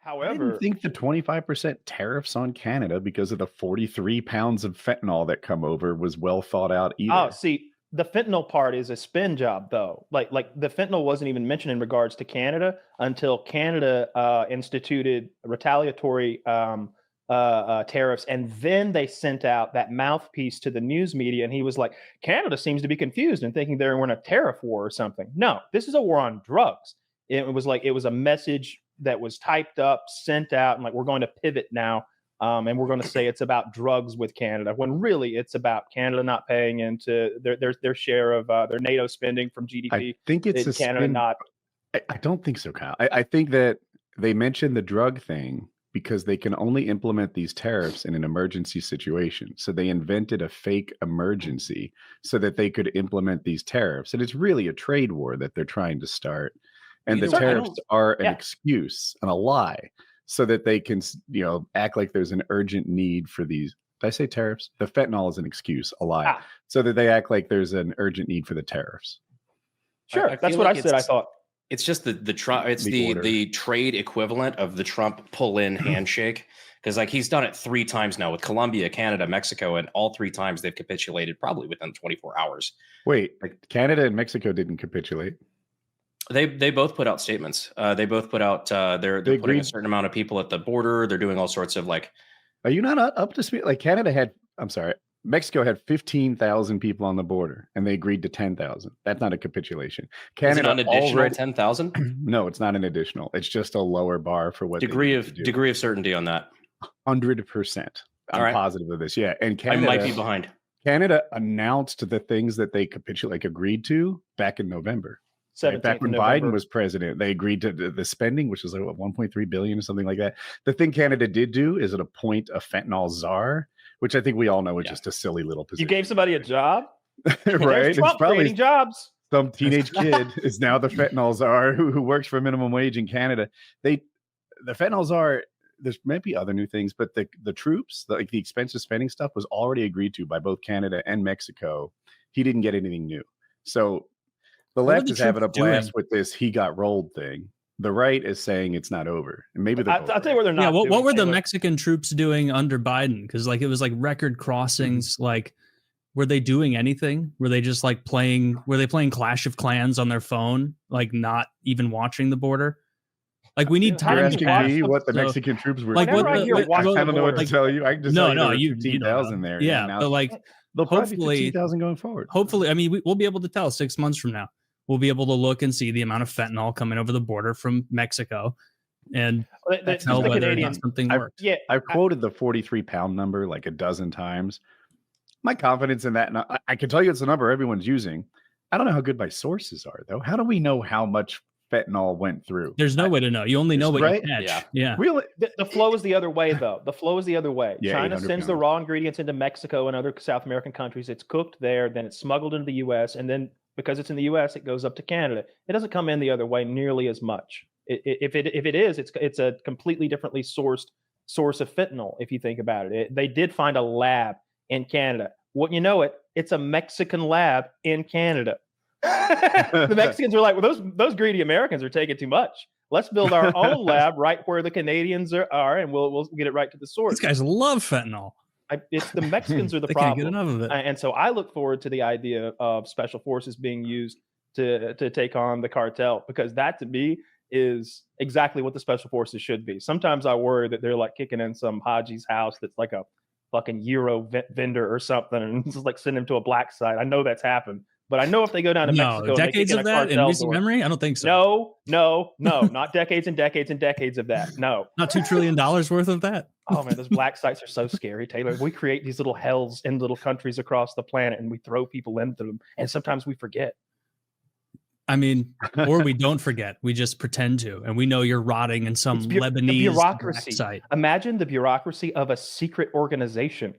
I didn't However, think the 25% tariffs on Canada because of the 43 pounds of fentanyl that come over was well thought out either. see, the fentanyl part is a spin job, though. Like the fentanyl wasn't even mentioned in regards to Canada until Canada instituted retaliatory tariffs, and then they sent out that mouthpiece to the news media, and he was like, "Canada seems to be confused and thinking they're in a tariff war or something." No, this is a war on drugs. It was a message that was typed up, sent out, and like, we're going to pivot now. And we're going to say it's about drugs with Canada, when really it's about Canada not paying into their share of their NATO spending from GDP. I think it's a Canada spin. not. I don't think so, Kyle. I think that they mentioned the drug thing because they can only implement these tariffs in an emergency situation. So they invented a fake emergency so that they could implement these tariffs. And it's really a trade war that they're trying to start. And the tariffs are an excuse and a lie so that they can, act like there's an urgent need for these. Did I say tariffs? The fentanyl is an excuse, a lie, so that they act like there's an urgent need for the tariffs. Sure, that's what I said. I thought it's just the trade equivalent of the Trump pull-in handshake, because like he's done it 3 times now with Colombia, Canada, Mexico, and all 3 times they've capitulated probably within 24 hours. Wait, Canada and Mexico didn't capitulate. They both put out statements. They both put out they're putting a certain amount of people at the border. They're doing all sorts of like. Are you not up to speed? Like Mexico had 15,000 people on the border, and they agreed to 10,000. That's not a capitulation. Canada, is it an additional 10,000? No, it's not an additional. It's just a lower bar for what degree of certainty on that. 100%. I'm positive of this. Yeah, and Canada, I might be behind. Canada announced the things that they agreed to back in November. Right, back when Biden was president, they agreed to the spending, which was like 1.3 billion or something like that. The thing Canada did do is appoint a fentanyl czar, which I think we all know is just a silly little position. You gave somebody a job, right? Trump, it's probably jobs. Some teenage kid is now the fentanyl czar who works for minimum wage in Canada. The fentanyl czar. There might be other new things, but the troops, the expensive spending stuff, was already agreed to by both Canada and Mexico. He didn't get anything new, so. The left is having a blast with this "he got rolled" thing. The right is saying it's not over, and maybe I'll tell you where they're not. Yeah, what were the Mexican troops doing under Biden? Because it was like record crossings. Like, were they doing anything? Were they just like playing? Were they playing Clash of Clans on their phone? Like, not even watching the border? Like, we need time. You're asking me what the Mexican troops were. Like, I don't know what to tell you. I can just tell you 15,000 there. Yeah, but like, they'll probably 15,000 going forward. Hopefully, I mean, we'll be able to tell 6 months from now. We'll be able to look and see the amount of fentanyl coming over the border from Mexico, and tell whether or not something works. Yeah, I've quoted the 43-pound number like a dozen times. My confidence in that, and I can tell you it's the number everyone's using. I don't know how good my sources are, though. How do we know how much fentanyl went through? There's no way to know. You only know what you catch. Yeah. Really, the flow is the other way, though. The flow is the other way. Yeah, China sends the raw ingredients into Mexico and other South American countries. It's cooked there, then it's smuggled into the U.S., and then because it's in the U.S., it goes up to Canada. It doesn't come in the other way nearly as much. If it is, it's a completely differently sourced source of fentanyl. If you think about it, they did find a lab in Canada. Wouldn't you know it? It's a Mexican lab in Canada. The Mexicans are like, well, those greedy Americans are taking too much. Let's build our own lab right where the Canadians are, and we'll get it right to the source. These guys love fentanyl. It's the Mexicans are the they problem. Can't get enough of it. And so I look forward to the idea of special forces being used to take on the cartel, because that to me is exactly what the special forces should be. Sometimes I worry that they're like kicking in some Haji's house that's like a fucking Euro vendor or something, and just like send him to a black site. I know that's happened. But I know if they go down to Mexico, decades of that in recent memory, I don't think so. No, not decades and decades and decades of that. No, not $2 trillion worth of that. Oh man, those black sites are so scary, Taylor. We create these little hells in little countries across the planet, and we throw people into them, and sometimes we forget. I mean, or we don't forget. We just pretend to, and we know you're rotting in some Lebanese bureaucracy site. Imagine the bureaucracy of a secret organization.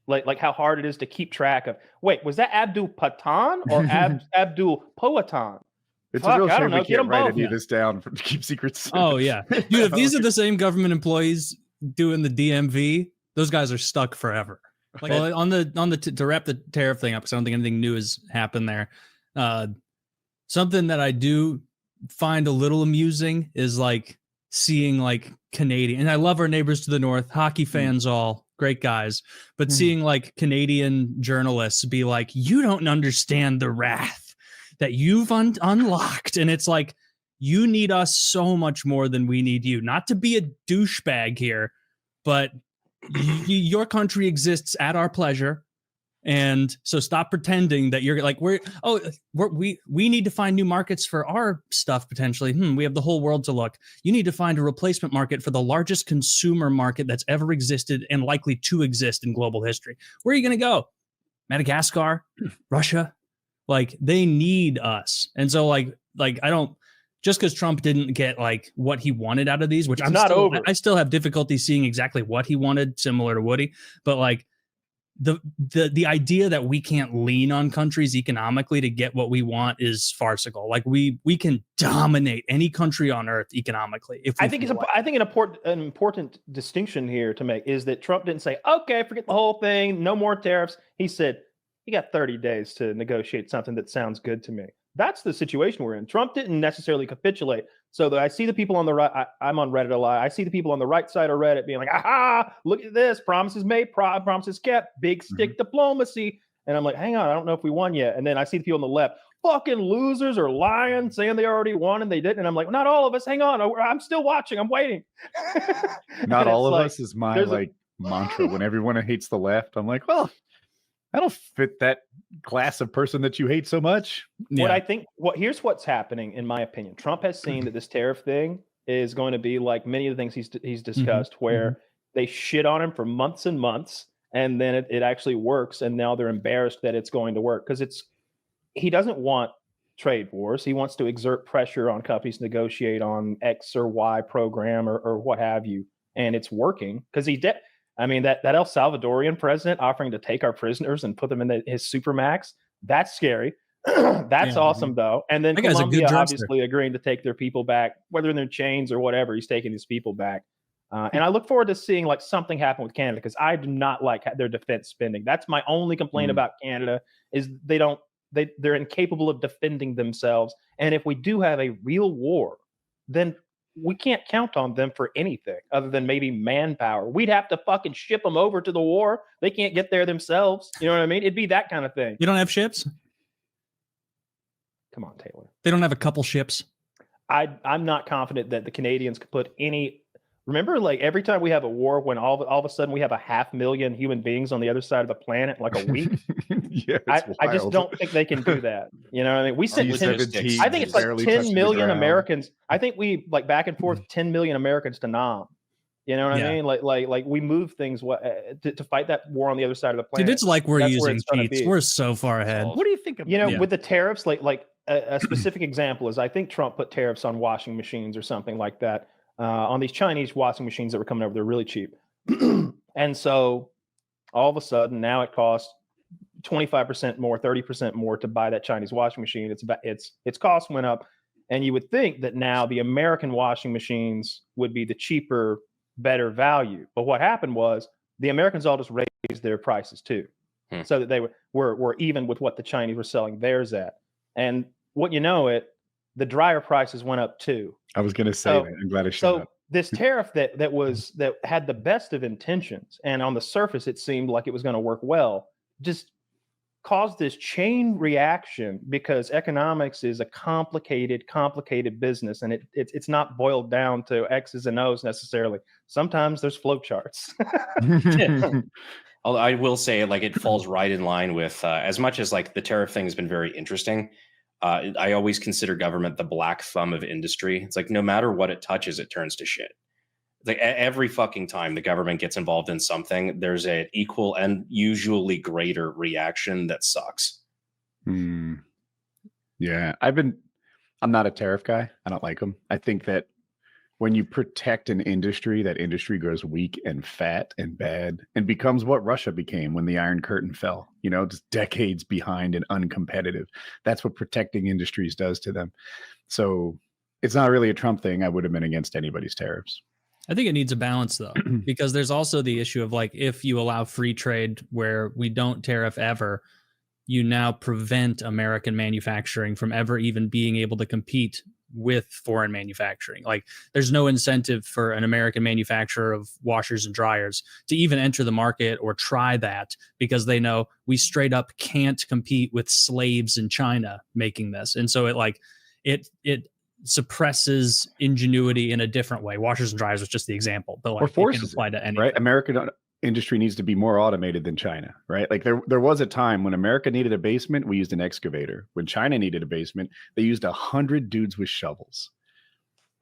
Like how hard it is to keep track of. Wait, was that Abdul Patan or Abdul Poatan? It's a real shame we can't write any of this down to keep secrets. Oh yeah, dude. If these are the same government employees doing the DMV, those guys are stuck forever. Like on the to wrap the tariff thing up, because I don't think anything new has happened there. Something that I do find a little amusing is like seeing like Canadian, and I love our neighbors to the north, hockey fans, all great guys, but seeing like Canadian journalists be like, you don't understand the wrath that you've unlocked. And it's like, you need us so much more than we need you. Not to be a douchebag here, but your country exists at our pleasure. And so stop pretending that you're like, we need to find new markets for our stuff potentially. We have the whole world to look. You need to find a replacement market for the largest consumer market that's ever existed and likely to exist in global history. Where are you going to go? Madagascar, Russia? Like, they need us. And so like I don't, just because Trump didn't get like what he wanted out of these, which I still have difficulty seeing exactly what he wanted, similar to Woody, but like, the idea that we can't lean on countries economically to get what we want is farcical. Like we can dominate any country on earth economically. I think an important distinction here to make is that Trump didn't say, okay, forget the whole thing, no more tariffs. He said, you got 30 days to negotiate something that sounds good to me. That's the situation we're in. Trump didn't necessarily capitulate. So I see the people on the right. I'm on Reddit a lot. I see the people on the right side of Reddit being like, aha, look at this. Promises made, promises kept, big stick diplomacy. And I'm like, hang on, I don't know if we won yet. And then I see the people on the left, fucking losers or lying, saying they already won and they didn't. And I'm like, not all of us. Hang on. I'm still watching. I'm waiting. Not all of us is my mantra. When everyone hates the left, I'm like, well, I don't fit that class of person that you hate so much. Yeah. Here's what's happening, in my opinion. Trump has seen that this tariff thing is going to be like many of the things he's discussed, where they shit on him for months and months, and then it actually works, and now they're embarrassed that it's going to work because he doesn't want trade wars. He wants to exert pressure on companies to negotiate on X or Y program or what have you, and it's working because that El Salvadorian president offering to take our prisoners and put them in his supermax, that's scary. That's awesome, though. And then Colombia obviously agreeing to take their people back, whether in their chains or whatever, he's taking these people back. And I look forward to seeing like something happen with Canada because I do not like their defense spending. That's my only complaint about Canada is they're incapable of defending themselves. And if we do have a real war, then we can't count on them for anything other than maybe manpower. We'd have to fucking ship them over to the war. They can't get there themselves. You know what I mean? It'd be that kind of thing. You don't have ships? Come on, Taylor. They don't have a couple ships? I'm not confident that the Canadians could put any... Remember, like every time we have a war, when all of a sudden we have 500,000 human beings on the other side of the planet in like a week. Yeah, I just don't think they can do that. You know what I mean? We sent I think it's like 10 barely million Americans. I think we like back and forth 10 million Americans to Nam. You know what I mean? Like we move things to fight that war on the other side of the planet. Dude, it's like we're using cheats. We're so far ahead. What do you think of with the tariffs? Like a specific example is I think Trump put tariffs on washing machines or something like that. On these Chinese washing machines that were coming over, they're really cheap. And so all of a sudden now it costs 25% more, 30% more to buy that Chinese washing machine. Its cost went up. And you would think that now the American washing machines would be the cheaper, better value. But what happened was the Americans all just raised their prices too. So that they were even with what the Chinese were selling theirs at. And what the dryer prices went up too. I was going to say that. I'm glad I showed up. This tariff that had the best of intentions, and on the surface it seemed like it was going to work well, just caused this chain reaction because economics is a complicated business, and it's not boiled down to X's and O's necessarily. Sometimes there's flowcharts. I will say, like, it falls right in line with as much as like the tariff thing has been very interesting. I always consider government the black thumb of industry. It's like no matter what it touches, it turns to shit. Like every fucking time the government gets involved in something, there's an equal and usually greater reaction that sucks. Yeah, I'm not a tariff guy. I don't like them. I think that when you protect an industry, that industry grows weak and fat and bad and becomes what Russia became when the Iron Curtain fell, just decades behind and uncompetitive. That's what protecting industries does to them. So it's not really a Trump thing. I would have been against anybody's tariffs. I think it needs a balance though, because there's also the issue of like, if you allow free trade where we don't tariff ever, you now prevent American manufacturing from ever even being able to compete with foreign manufacturing. Like there's no incentive for an American manufacturer of washers and dryers to even enter the market or try that, because they know we straight up can't compete with slaves in China making this. And so it suppresses ingenuity in a different way. Washers and dryers was just the example, but like or forces it can apply to anything. Right? American industry needs to be more automated than China, right? Like there was a time when America needed a basement, we used an excavator. When China needed a basement, they used 100 dudes with shovels.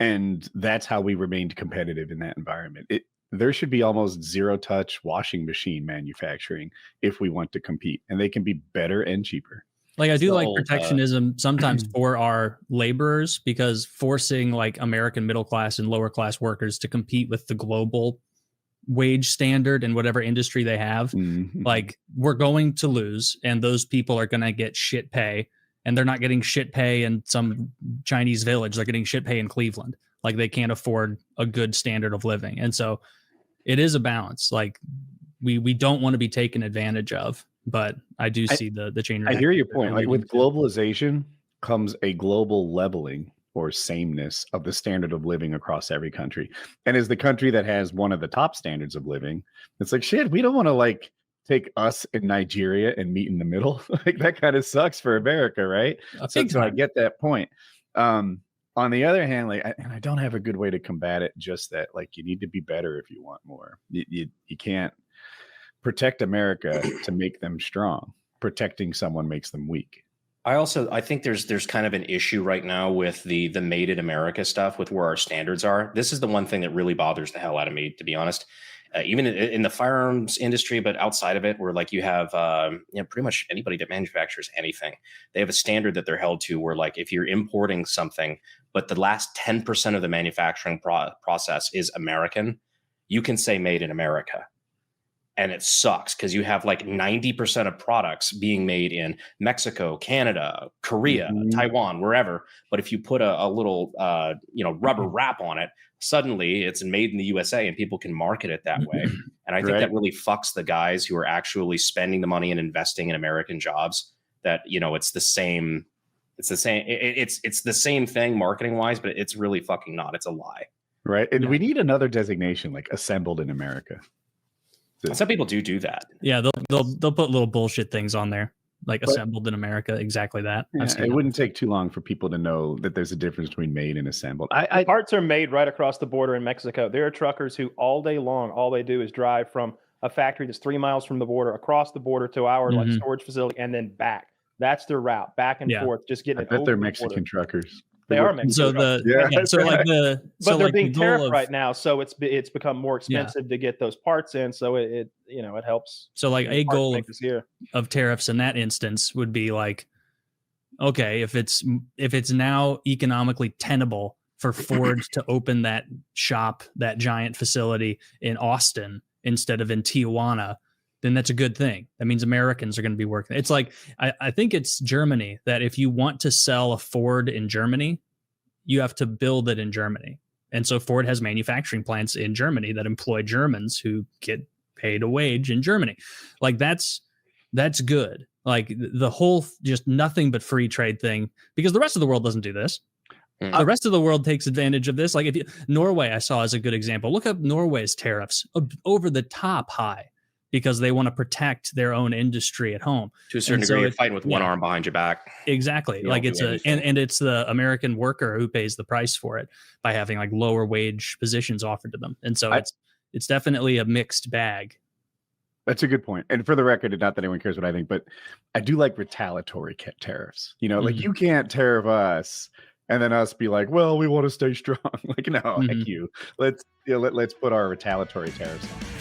And that's how we remained competitive in that environment. There should be almost zero touch washing machine manufacturing if we want to compete, and they can be better and cheaper. Like I do like protectionism sometimes for our laborers, because forcing like American middle class and lower class workers to compete with the global wage standard in whatever industry they have, like we're going to lose, and those people are going to get shit pay, and they're not getting shit pay in some Chinese village. They're getting shit pay in Cleveland. Like they can't afford a good standard of living. And so it is a balance. Like we don't want to be taken advantage of, but I do see the change. I hear your point. Like with globalization comes a global leveling or sameness of the standard of living across every country. And as the country that has one of the top standards of living, it's like, shit, we don't want to like take us in Nigeria and meet in the middle. Like that kind of sucks for America, right? So I get that point. On the other hand, like, I don't have a good way to combat it. Just that, like, you need to be better if you want more. You can't protect America to make them strong. Protecting someone makes them weak. I think there's kind of an issue right now with the made in America stuff, with where our standards are. This is the one thing that really bothers the hell out of me, to be honest. Even in the firearms industry, but outside of it, where like you have pretty much anybody that manufactures anything, they have a standard that they're held to, where like if you're importing something, but the last 10% of the manufacturing process is American, you can say made in America. And it sucks because you have like 90% of products being made in Mexico, Canada, Korea, Taiwan, wherever. But if you put a little, rubber wrap on it, suddenly it's made in the USA and people can market it that way. And I think that really fucks the guys who are actually spending the money and investing in American jobs. That, it's the same thing marketing wise, but it's really fucking not. It's a lie. Right. And we need another designation like assembled in America. Some people do that. Yeah, they'll put little bullshit things on there, like assembled in America. Exactly that. Yeah, it wouldn't take too long for people to know that there's a difference between made and assembled. Parts are made right across the border in Mexico. There are truckers who all day long, all they do is drive from a factory that's 3 miles from the border across the border to our like storage facility and then back. That's their route, back and forth, just getting it over they're the Mexican border. Truckers. They are Mexican. But they're being tariffed right now, so it's become more expensive to get those parts in. So it helps. So like a goal of tariffs in that instance would be like, okay, if it's now economically tenable for Ford to open that shop, that giant facility in Austin instead of in Tijuana, then that's a good thing. That means Americans are going to be working. It's like, I think it's Germany, that if you want to sell a Ford in Germany, you have to build it in Germany. And so Ford has manufacturing plants in Germany that employ Germans who get paid a wage in Germany. Like that's good. Like the whole just nothing but free trade thing, because the rest of the world doesn't do this. The rest of the world takes advantage of this. Like Norway, I saw as a good example. Look up Norway's tariffs, over the top high, because they want to protect their own industry at home. To a certain degree, you're fighting with one arm behind your back. Exactly. Like it's and it's the American worker who pays the price for it by having like lower wage positions offered to them. And so it's definitely a mixed bag. That's a good point. And for the record, not that anyone cares what I think, but I do like retaliatory tariffs. Like you can't tariff us and then us be like, well, we want to stay strong. Like, no, heck you. Let's put our retaliatory tariffs on.